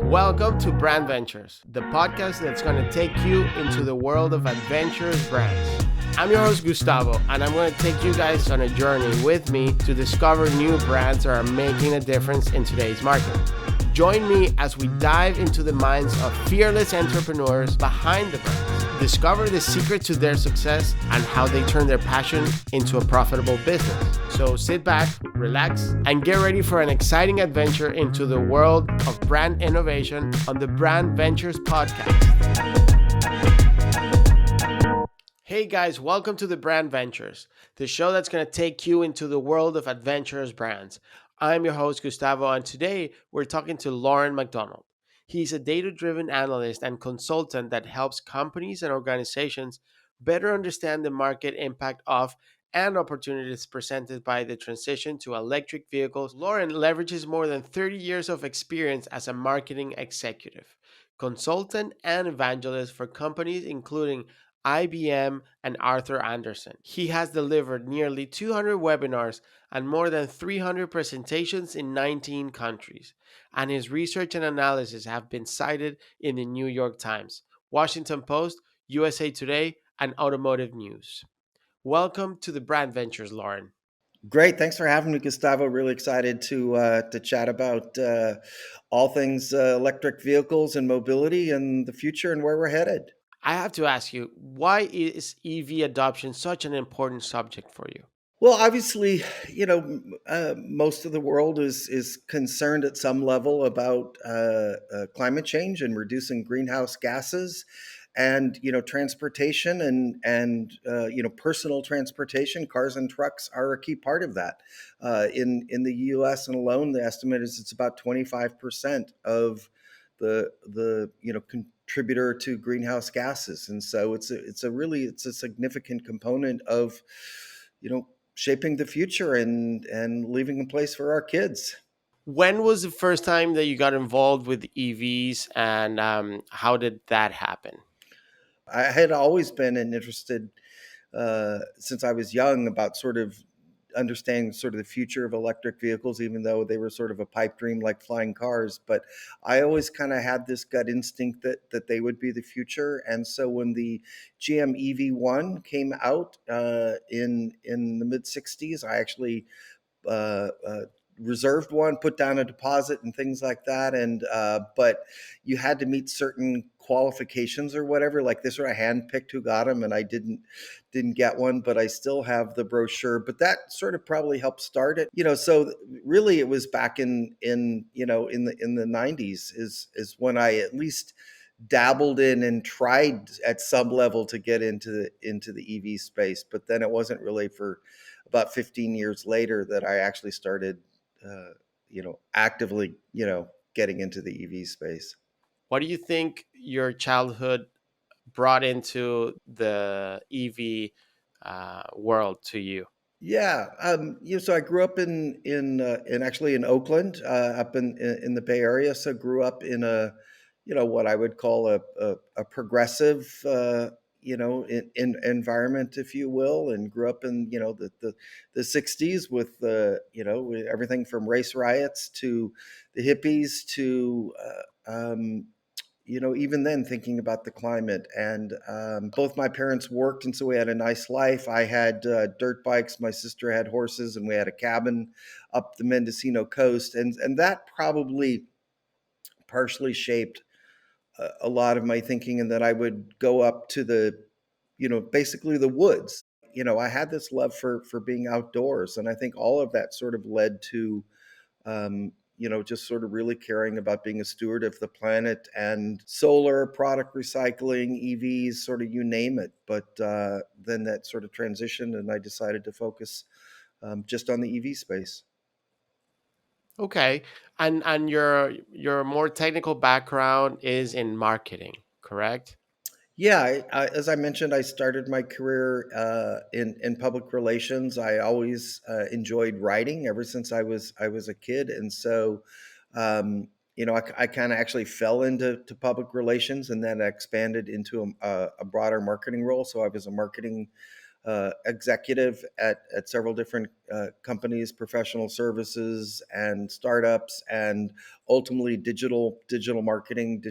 Welcome to Brandventures, the podcast that's going to take you into the world of adventurous brands. I'm your host, Gustavo, and I'm going to take you guys on a journey with me to discover new brands that are making a difference in today's market. Join me as we dive into the minds of fearless entrepreneurs behind the brands, discover the secret to their success and how they turn their passion into a profitable business. So sit back, relax, and get ready for an exciting adventure into the world of brand innovation on the Brandventures podcast. Hey guys, welcome to the Brandventures, the show that's going to take you into the world of adventurous brands. I'm your host, Gustavo, and today we're talking to Loren McDonald. He's a data-driven analyst and consultant that helps companies and organizations better understand the market impact of and opportunities presented by the transition to electric vehicles. Loren leverages more than 30 years of experience as a marketing executive, consultant, and evangelist for companies including IBM and Arthur Andersen. He has delivered nearly 200 webinars and more than 300 presentations in 19 countries, and his research and analysis have been cited in the New York Times, Washington Post, USA Today, and Automotive News. Welcome to the Brandventures, Loren. Great, thanks for having me, Gustavo. Really excited to chat about all things electric vehicles and mobility and the future and where we're headed. I have to ask you, why is EV adoption such an important subject for you? Well, obviously, most of the world is concerned at some level about climate change and reducing greenhouse gases, and transportation and personal transportation, cars and trucks are a key part of that. In the U.S. and alone, the estimate is it's about 25% of the contributor to greenhouse gases, and so it's a significant component of shaping the future and leaving a place for our kids. When was the first time that you got involved with EVs, and how did that happen? I had always been interested since I was young about sort of understanding sort of the future of electric vehicles, even though they were sort of a pipe dream like flying cars. But I always kind of had this gut instinct that they would be the future. And so when the GM EV1 came out in the mid 60s, I actually uh, uh, reserved one, put down a deposit, and things like that. And but you had to meet certain qualifications or whatever. Like this, sort of handpicked who got them, and I didn't get one, but I still have the brochure. But that sort of probably helped start it. So really, it was back in the 90s is when I at least dabbled in and tried at some level to get into the EV space, but then it wasn't really for about 15 years later that I actually started, actively, getting into the EV space. What do you think your childhood brought into the EV world to you? Yeah, so I grew up in actually in Oakland, up in the Bay Area. So grew up in a, what I would call a progressive, in environment, if you will, and grew up in the '60s with with everything from race riots to the hippies to even then thinking about the climate. And both my parents worked, and so we had a nice life. I had dirt bikes. My sister had horses, and we had a cabin up the Mendocino coast. And that probably partially shaped a lot of my thinking, and that I would go up to basically the woods. I had this love for being outdoors, and I think all of that sort of led to just sort of really caring about being a steward of the planet, and solar, product recycling, EVs, sort of you name it. But then that sort of transitioned, and I decided to focus just on the EV space. Okay, and your more technical background is in marketing, correct? Yeah, as I mentioned, I started my career in public relations. I always enjoyed writing ever since I was a kid, and so I kind of actually fell into public relations, and then expanded into a broader marketing role. So I was a marketing executive at several different companies, professional services and startups, and ultimately digital marketing,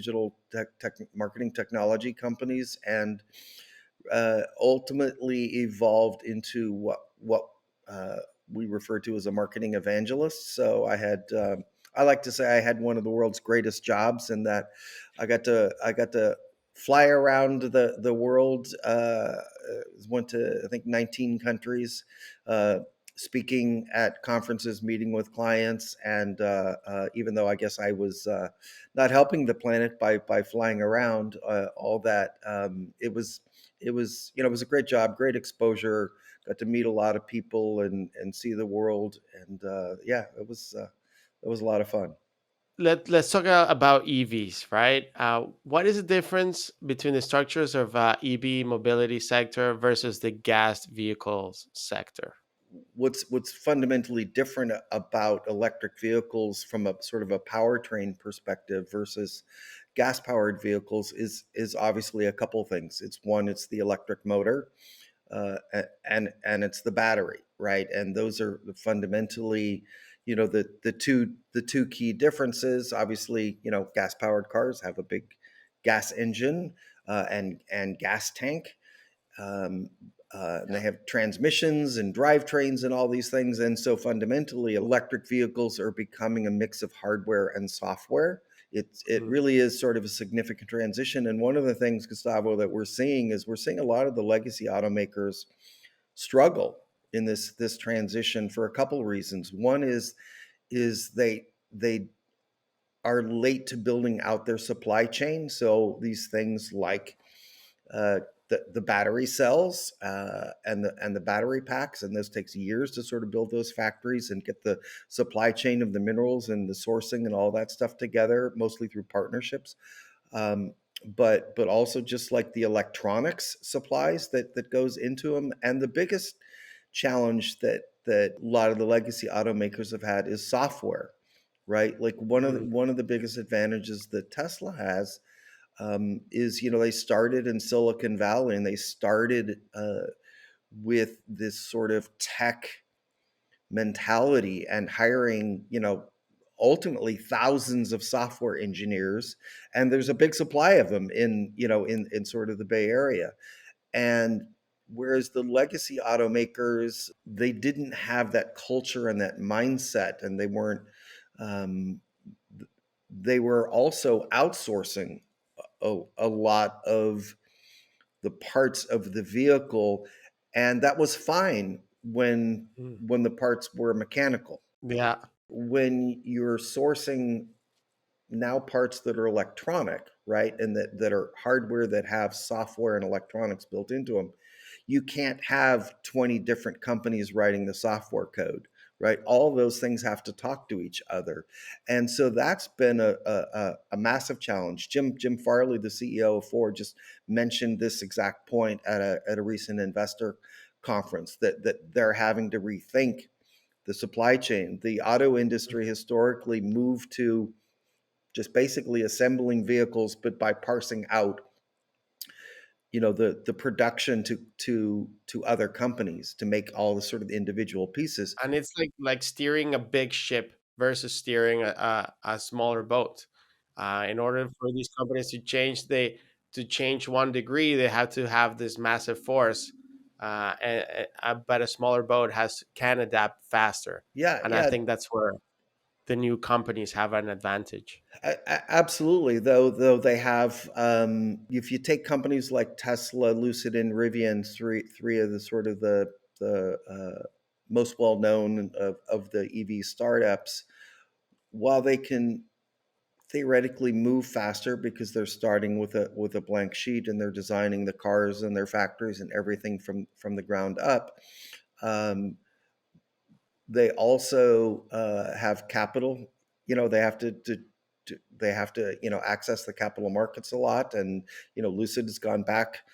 marketing technology companies, and ultimately evolved into what uh, we refer to as a marketing evangelist. So I like to say I had one of the world's greatest jobs, in that I got to fly around the world. Went to, I think, 19 countries. Uh, Speaking at conferences, meeting with clients, and even though I guess I was not helping the planet by flying around all that, it was a great job, great exposure. Got to meet a lot of people and see the world, and yeah, it was a lot of fun. Let's talk about EVs, right? What is the difference between the structures of EV mobility sector versus the gas vehicles sector? What's fundamentally different about electric vehicles from a sort of a powertrain perspective versus gas powered vehicles is obviously a couple things. It's the electric motor, and it's the battery, right? And those are fundamentally, the two key differences. Obviously, gas powered cars have a big gas engine, and gas tank, um, and they have transmissions and drivetrains and all these things. And so fundamentally, electric vehicles are becoming a mix of hardware and software. It Mm. really is sort of a significant transition. And one of the things, Gustavo, that we're seeing a lot of the legacy automakers struggle in this transition for a couple of reasons. One is they are late to building out their supply chain. So these things like uh, the battery cells, and the battery packs, and this takes years to sort of build those factories and get the supply chain of the minerals and the sourcing and all that stuff together, mostly through partnerships. Um, but also just like the electronics supplies that goes into them, and the biggest challenge that a lot of the legacy automakers have had is software, right? Like Mm. one of the biggest advantages that Tesla has, is, they started in Silicon Valley, and they started with this sort of tech mentality and hiring, ultimately thousands of software engineers, and there's a big supply of them in sort of the Bay Area. And whereas the legacy automakers, they didn't have that culture and that mindset, and um, they were also outsourcing a lot of the parts of the vehicle, and that was fine Mm. when the parts were mechanical. Yeah. When you're sourcing now parts that are electronic, right, and that are hardware that have software and electronics built into them, you can't have 20 different companies writing the software code, right? All those things have to talk to each other. And so that's been a massive challenge. Jim Farley, the CEO of Ford, just mentioned this exact point at a recent investor conference, that they're having to rethink the supply chain. The auto industry historically moved to just basically assembling vehicles, but by parsing out, the production to other companies to make all the sort of individual pieces. And it's like steering a big ship versus steering a smaller boat. In order for these companies to change 1 degree, they have to have this massive force, but a smaller boat can adapt faster. Yeah, And I yeah. think that's where the new companies have an advantage. Absolutely. Though they have, if you take companies like Tesla, Lucid, and Rivian, three of the sort of the most well known of the EV startups, while they can theoretically move faster because they're starting with a blank sheet, and they're designing the cars and their factories and everything from the ground up. Um, they also have capital. They have to access the capital markets a lot, and Lucid has gone back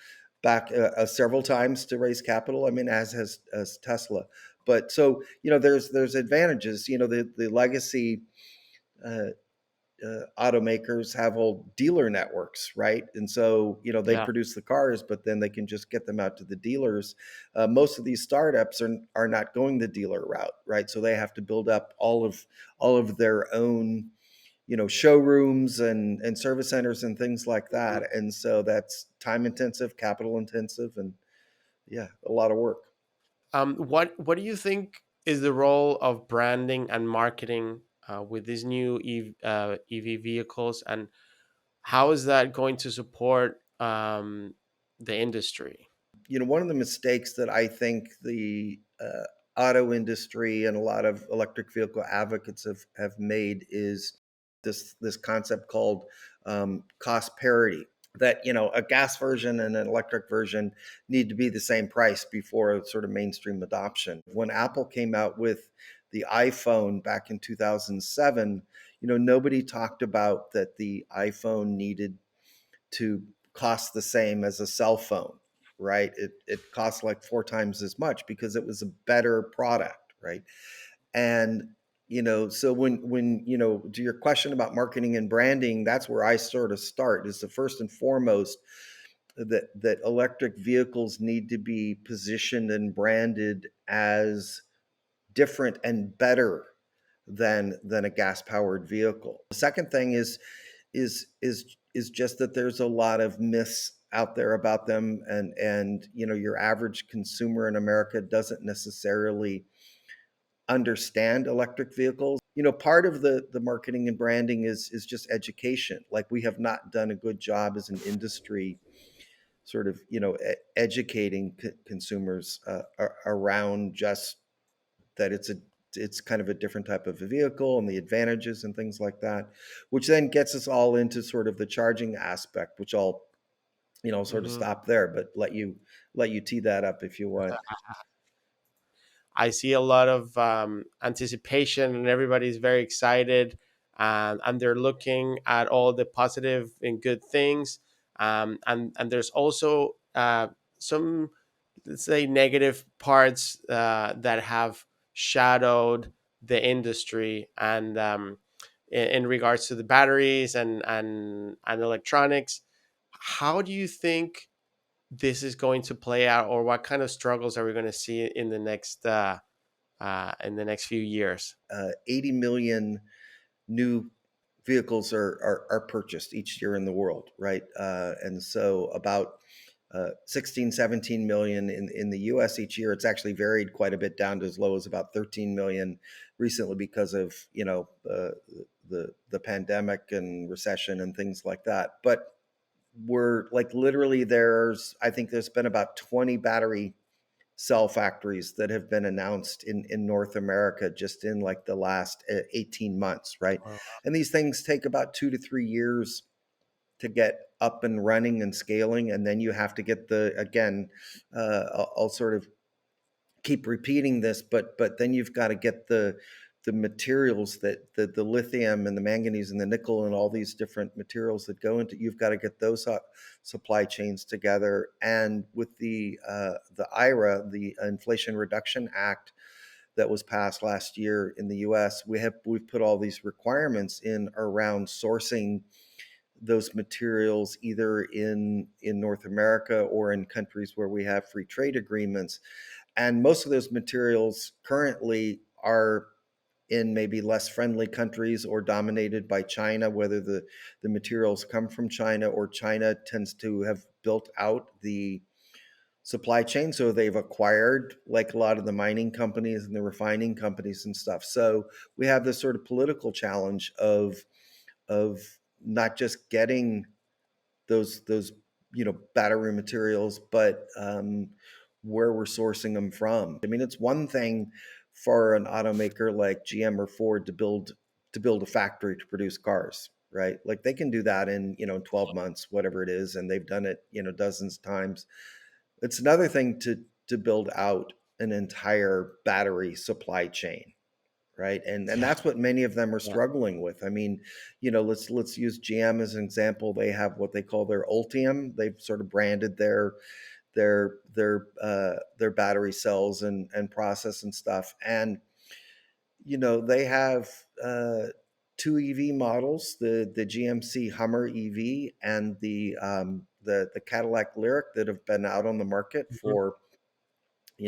several times to raise capital. I mean, as Tesla. But so there's advantages. The legacy uh, automakers have whole dealer networks, right? And so, they Yeah. produce the cars, but then they can just get them out to the dealers. Most of these startups are not going the dealer route, right? So they have to build up all of their own, showrooms and service centers and things like Mhm. that. And so that's time intensive, capital intensive, and yeah, a lot of work. What do you think is the role of branding and marketing with these new EV vehicles, and how is that going to support the industry? One of the mistakes that I think the auto industry and a lot of electric vehicle advocates have made is this concept called cost parity. That a gas version and an electric version need to be the same price before sort of mainstream adoption. When Apple came out with the iPhone back in 2007, nobody talked about that the iPhone needed to cost the same as a cell phone, right? It cost like four times as much because it was a better product, right? And so when to your question about marketing and branding, that's where I sort of start. Is the first and foremost that electric vehicles need to be positioned and branded as different and better than a gas powered vehicle. The second thing is just that there's a lot of myths out there about them, and your average consumer in America doesn't necessarily understand electric vehicles. Part of the marketing and branding is just education. Like, we have not done a good job as an industry sort of educating consumers around just that it's kind of a different type of a vehicle and the advantages and things like that, which then gets us all into sort of the charging aspect, which I'll sort of Hmm. stop there, but let you tee that up if you want. I see a lot of anticipation, and everybody's very excited, and they're looking at all the positive and good things. And there's also some, let's say, negative parts that have shadowed the industry, and in regards to the batteries and electronics. How do you think this is going to play out, or what kind of struggles are we going to see in the next few years? 80 million new vehicles are purchased each year in the world, right? And so about 16, 17 million in the US each year. It's actually varied quite a bit down to as low as about 13 million recently because of, the pandemic and recession and things like that. But we're like literally I think there's been about 20 battery cell factories that have been announced in North America just in like the last 18 months, right? Wow. And these things take about 2 to 3 years to get up and running and scaling. And then you have to get again, I'll sort of keep repeating this, but then you've got to get the materials that the lithium and the manganese and the nickel and all these different materials that go into, you've got to get those supply chains together. And with the IRA, the Inflation Reduction Act, that was passed last year in the US, we've put all these requirements in around sourcing those materials either in North America or in countries where we have free trade agreements. And most of those materials currently are in maybe less friendly countries or dominated by China, whether the materials come from China or China tends to have built out the supply chain. So they've acquired like a lot of the mining companies and the refining companies and stuff. So we have this sort of political challenge of not just getting those battery materials, but where we're sourcing them from. I mean, it's one thing for an automaker like GM or Ford to build a factory to produce cars, right? Like they can do that in 12 months, whatever it is, and they've done it dozens of times. It's another thing to build out an entire battery supply chain, right? And Yeah. that's what many of them are Yeah. struggling with. I mean, let's use GM as an example. They have what they call their Ultium. They've sort of branded their battery cells and process and stuff. And they have two EV models: the GMC Hummer EV and the Cadillac Lyric, that have been out on the market Mhm. for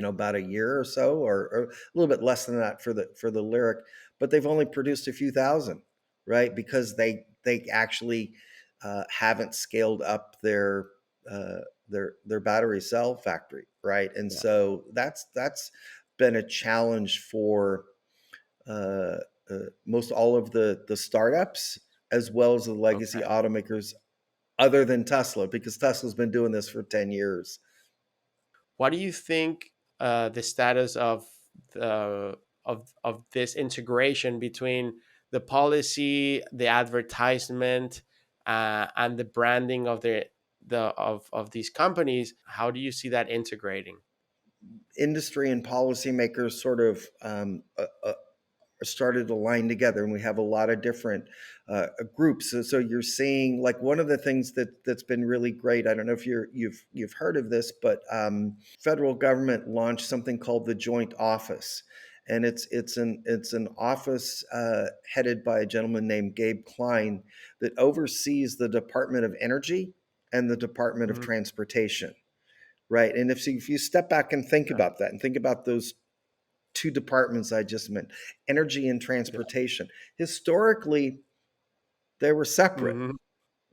about a year or so, or a little bit less than that for the Lyric, but they've only produced a few thousand, right? Because they actually haven't scaled up uh, their battery cell factory, right? And Yeah. so that's been a challenge for uh, most all of the startups, as well as the legacy Okay. automakers, other than Tesla, because Tesla's been doing this for 10 years. What do you think the status of of this integration between the policy, the advertisement, and the branding of of these companies? How do you see that integrating? Industry and policymakers sort of started to line together, and we have a lot of different groups. So you're seeing, like, one of the things that's been really great. I don't know if you've heard of this, but federal government launched something called the Joint Office, and it's an office headed by a gentleman named Gabe Klein, that oversees the Department of Energy and the Department of Mhm. Transportation. Right. And if you step back and think Yeah. about that, and think about those two departments I just meant, energy and Yeah. transportation, historically, they were separate, Mhm.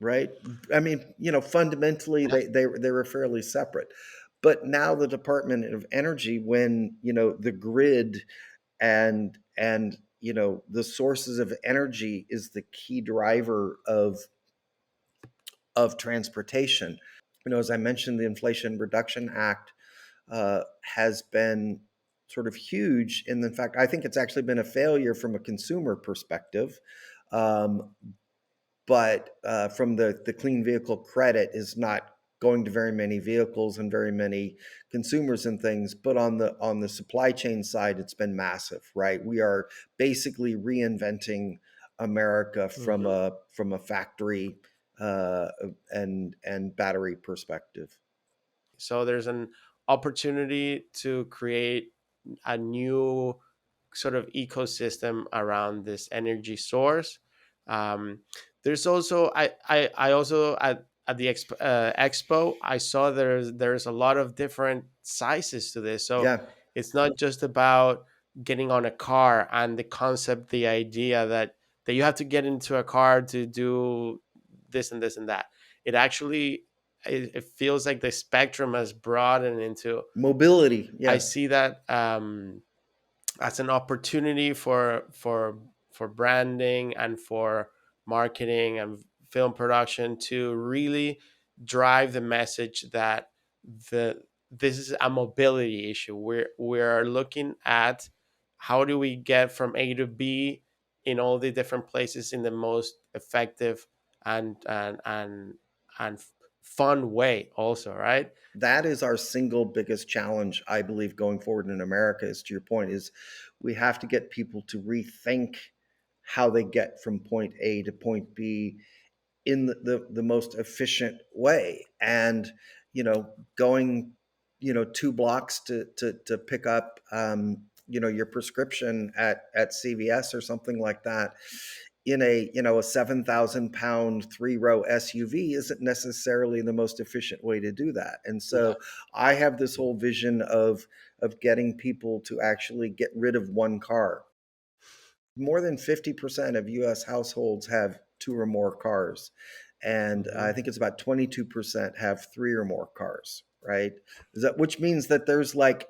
right? I mean, fundamentally, Yeah. they were fairly separate. But now the Department of Energy, when, the grid and the sources of energy is the key driver of transportation. As I mentioned, the Inflation Reduction Act has been sort of huge. And in fact, I think it's actually been a failure from a consumer perspective. Um, but from the clean vehicle credit is not going to very many vehicles and very many consumers and things. But on the supply chain side, it's been massive, right? We are basically reinventing America from Mhm. a factory uh, and battery perspective. So there's an opportunity to create a new sort of ecosystem around this energy source. Um, there's also I also at the expo I saw there's a lot of different sizes to this. So Yeah, it's not just about getting on a car and the concept, the idea that you have to get into a car to do this and this and that. It actually it feels like the spectrum has broadened into. mobility. I Yeah. see that as an opportunity for branding and for marketing and film production to really drive the message that the this is a mobility issue. We're looking at how do we get from A to B in all the different places in the most effective and and and and fun way also, right? That is our single biggest challenge, I believe, going forward in America. Is, to your point, is we have to get people to rethink how they get from point A to point B in the most efficient way. And going 2 blocks to pick up your prescription at CVS or something like that, in a 7,000 pound 3 row SUV, isn't necessarily the most efficient way to do that. And Yeah. so I have this whole vision of getting people to actually get rid of one car. More than 50% of US households have two or more cars. And I Mhm. think it's about 22% have three or more cars, right? Which means that there's like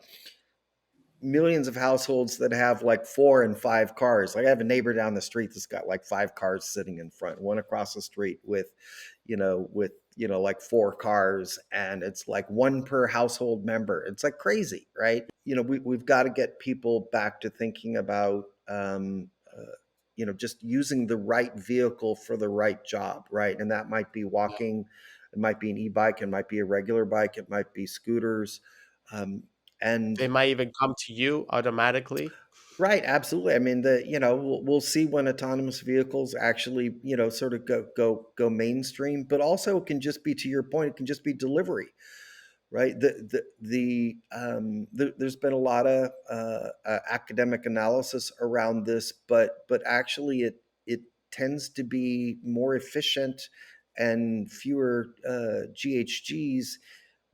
millions of households that have like 4 and 5 cars. Like, I have a neighbor down the street that's got like 5 cars sitting in front, one across the street with like 4 cars, and it's like one per household member. It's like crazy, right? We've got to get people back to thinking about just using the right vehicle for the right job, right? And that might be walking, it might be an e-bike, it might be a regular bike, it might be scooters. Um, They and might even come to you automatically. Right, absolutely. I mean, we'll see when autonomous vehicles actually, sort of go mainstream, but also it can just be, to your point, it can just be delivery, right? There's been a lot of academic analysis around this, but actually it tends to be more efficient and fewer GHGs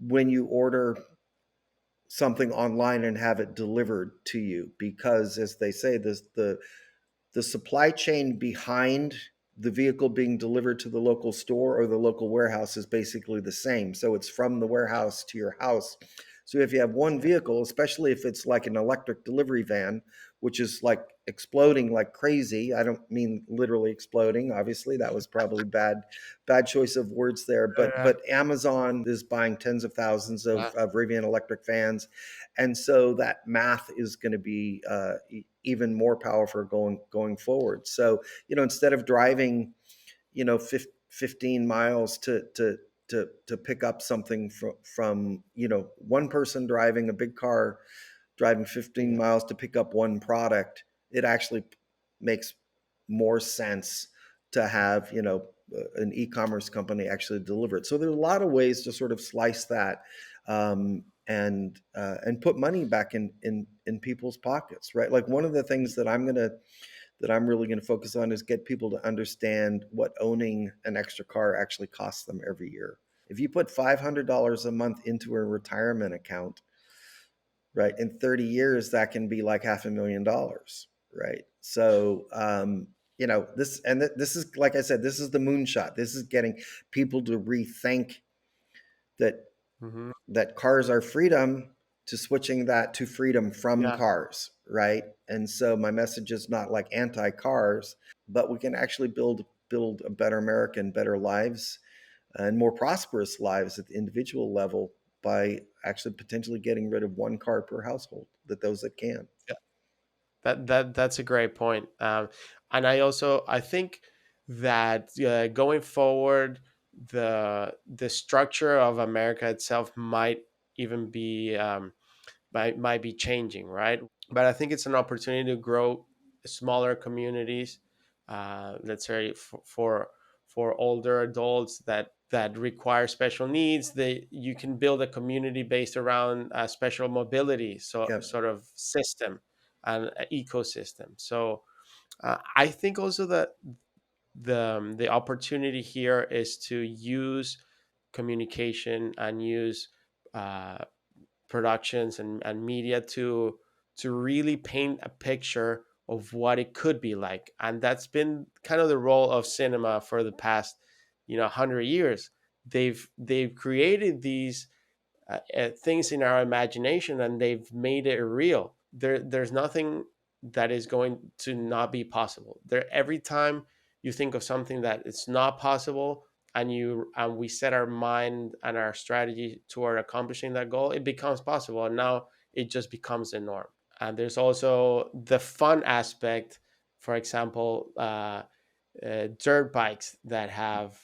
when you order something online and have it delivered to you, because as they say, the supply chain behind the vehicle being delivered to the local store or the local warehouse is basically the same. So it's from the warehouse to your house. So if you have one Yeah. vehicle, especially if it's like an electric delivery van, which is like exploding like crazy. I don't mean literally exploding. Obviously, that was probably bad choice of words there. Yeah. But Amazon is buying tens of thousands Yeah. of Rivian electric vans, and so that math is going to be even more powerful going forward. So instead of driving 15 miles to pick up something from one person driving a big car, driving 15 Yeah. miles to pick up one product, it actually makes more sense to have an e-commerce company actually deliver it. So there's a lot of ways to sort of slice that, and put money back in people's pockets, right? Like one of the things that I'm really going to focus on is get people to understand what owning an extra car actually costs them every year. If you put $500 a month into a retirement account, right, in 30 years, that can be like $500,000, right? So, this is, like I said, this is the moonshot. This is getting people to rethink that Hmm. cars are freedom, to switching that to freedom from Yeah. cars, right? And so my message is not like anti-cars, but we can actually build a better America and better lives and more prosperous lives at the individual level by actually potentially getting rid of one car per household, that those that can. Yeah. That's a great point. And I think that going forward, the structure of America itself might even be might be changing, right? But I think it's an opportunity to grow smaller communities. Let's say for older adults that require special needs, they you can build a community based around a special mobility Yep. sort of system and ecosystem. So I think also that the opportunity here is to use communication and use uh, productions and media to really paint a picture of what it could be like, and that's been kind of the role of cinema for the past 100 years. They've created these things in our imagination and they've made it real. There's nothing that is going to not be possible there. Every time you think of something that it's not possible, and we set our mind and our strategy toward accomplishing that goal, it becomes possible, and now it just becomes the norm. And there's also the fun aspect. For example, dirt bikes that have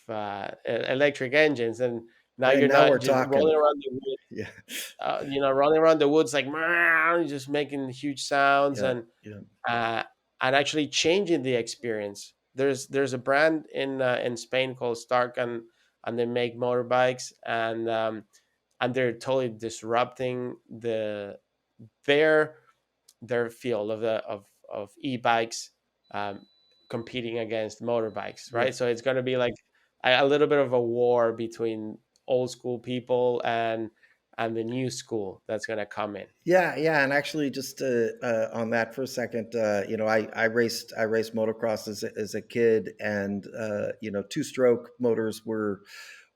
electric engines, and now And you're now we're not just rolling talking. around the woods, Yeah. running around the woods like "Meow," just making huge sounds, Yeah. Yeah. uh, and actually changing the experience. There's a brand in Spain called Stark, and they make motorbikes, and they're totally disrupting their their field of e-bikes, um, competing against motorbikes, Yeah. right? So it's going to be like a little bit of a war between old school people and the new school that's going to come in. Yeah, yeah, and actually, just on that for a second, I raced motocross as a kid, and two-stroke motors were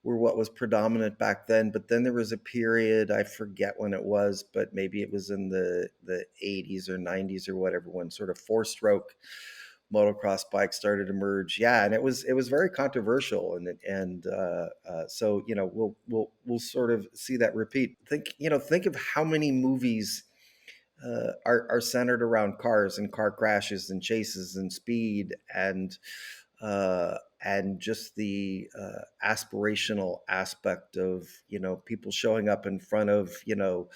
what was predominant back then. But then there was a period, I forget when it was, but maybe it was in the 80s or 90s or whatever, when sort of four-stroke motocross bikes started to emerge. Yeah, and it was very controversial, and so we'll sort of see that repeat. Think of how many movies are centered around cars and car crashes and chases and speed and just the aspirational aspect of people showing up in front of the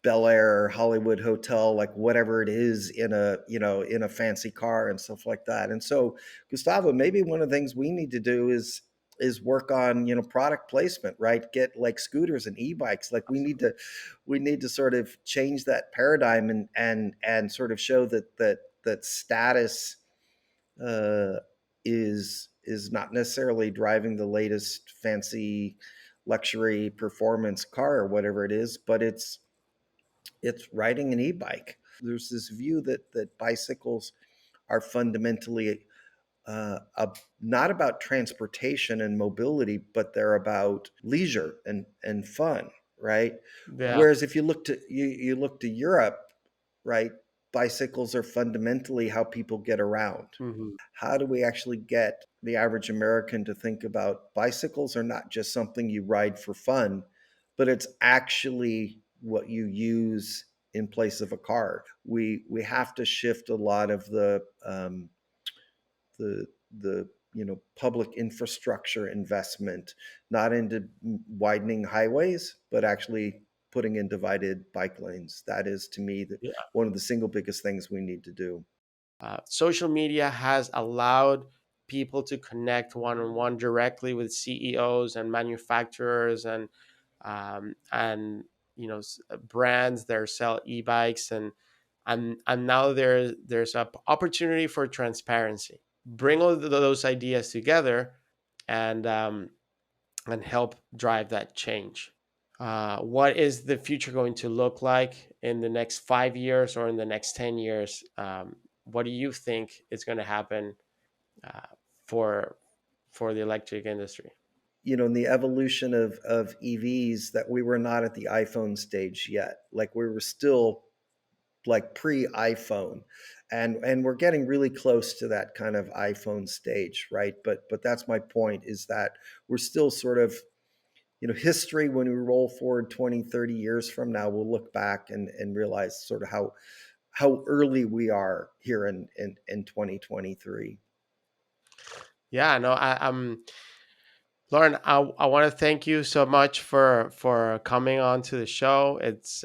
Bel Air Hollywood hotel, like whatever it is, in a fancy car and stuff like that. And so, Gustavo, maybe one of the things we need to do is work on product placement, right? Get like scooters and e-bikes. Like we need to sort of change that paradigm and sort of show that status uh, is not necessarily driving the latest fancy luxury performance car or whatever it is, but it's riding an e-bike. There's this view that bicycles are fundamentally not about transportation and mobility, but they're about leisure and fun, right? Yeah. Whereas if you look to Europe, right, bicycles are fundamentally how people get around. Hmm. How do we actually get the average American to think about bicycles are not just something you ride for fun, but it's actually what you use in place of a car? We have to shift a lot of the the public infrastructure investment not into widening highways, but actually putting in divided bike lanes. That is, to me, one of the single biggest things we need to do. Social media has allowed people to connect one on one directly with CEOs and manufacturers and brands that sell e-bikes and now there's a opportunity for transparency. Bring all those ideas together and and help drive that change. What is the future going to look like in the next 5 years or in the next 10 years? What do you think is going to happen uh, for the electric industry? In the evolution of EVs, that we were not at the iPhone stage yet. Like, we were still like pre-iPhone, and we're getting really close to that kind of iPhone stage, right? But that's my point, is that we're still sort of, history, when we roll forward 20, 30 years from now, we'll look back and realize sort of how early we are here in 2023. Yeah, no, Loren, I want to thank you so much for coming on to the show. It's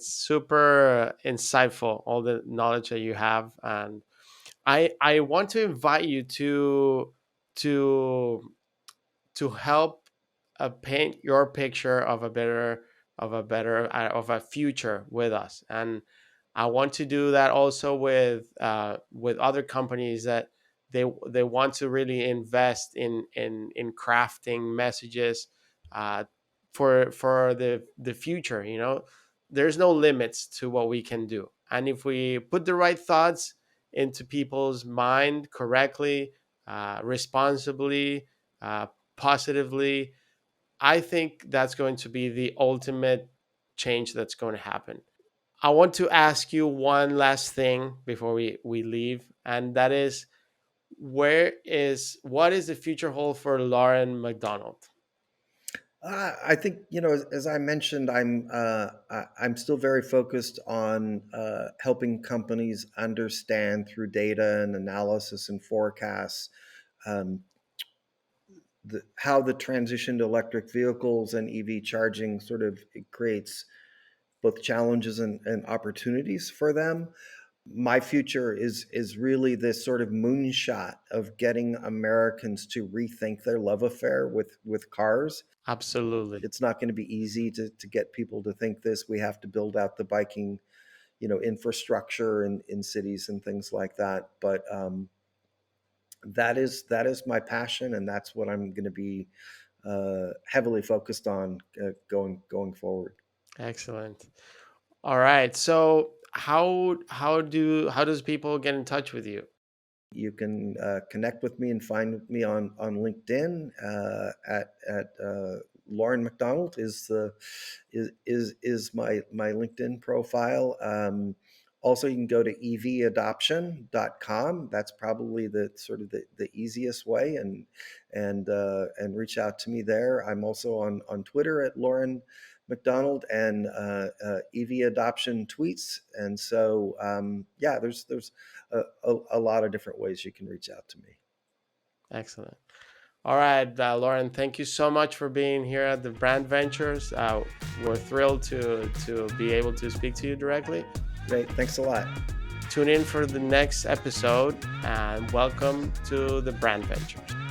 super insightful, all the knowledge that you have, and I want to invite you to to help paint your picture of a future with us. And I want to do that also with other companies that they want to really invest in crafting messages uh, for the future. There's no limits to what we can do, and if we put the right thoughts into people's mind correctly, responsibly, uh, positively, I think that's going to be the ultimate change that's going to happen. I want to ask you one last thing before we leave, and that is, what is the future hold for Loren McDonald? I think, as I mentioned, I'm still very focused on helping companies understand through data and analysis and forecasts, um, how the transition to electric vehicles and EV charging sort of, it creates both challenges and opportunities for them. My future is really this sort of moonshot of getting Americans to rethink their love affair with cars. Absolutely. It's not going to be easy to get people to think this. We have to build out the biking, infrastructure in cities and things like that. But that is my passion, and that's what I'm going to be heavily focused on going forward. Excellent. All right. So how does people get in touch with you? You can connect with me and find me on LinkedIn at Loren McDonald is my LinkedIn profile. Also, you can go to evadoption.com. That's probably the sort of the easiest way, and reach out to me there. I'm also on Twitter at Loren McDonald and EV adoption tweets. And so, yeah, there's a lot of different ways you can reach out to me. Excellent. All right, Loren, thank you so much for being here at the Brandventures. We're thrilled to be able to speak to you directly. Great. Thanks a lot. Tune in for the next episode, and welcome to the Brandventures.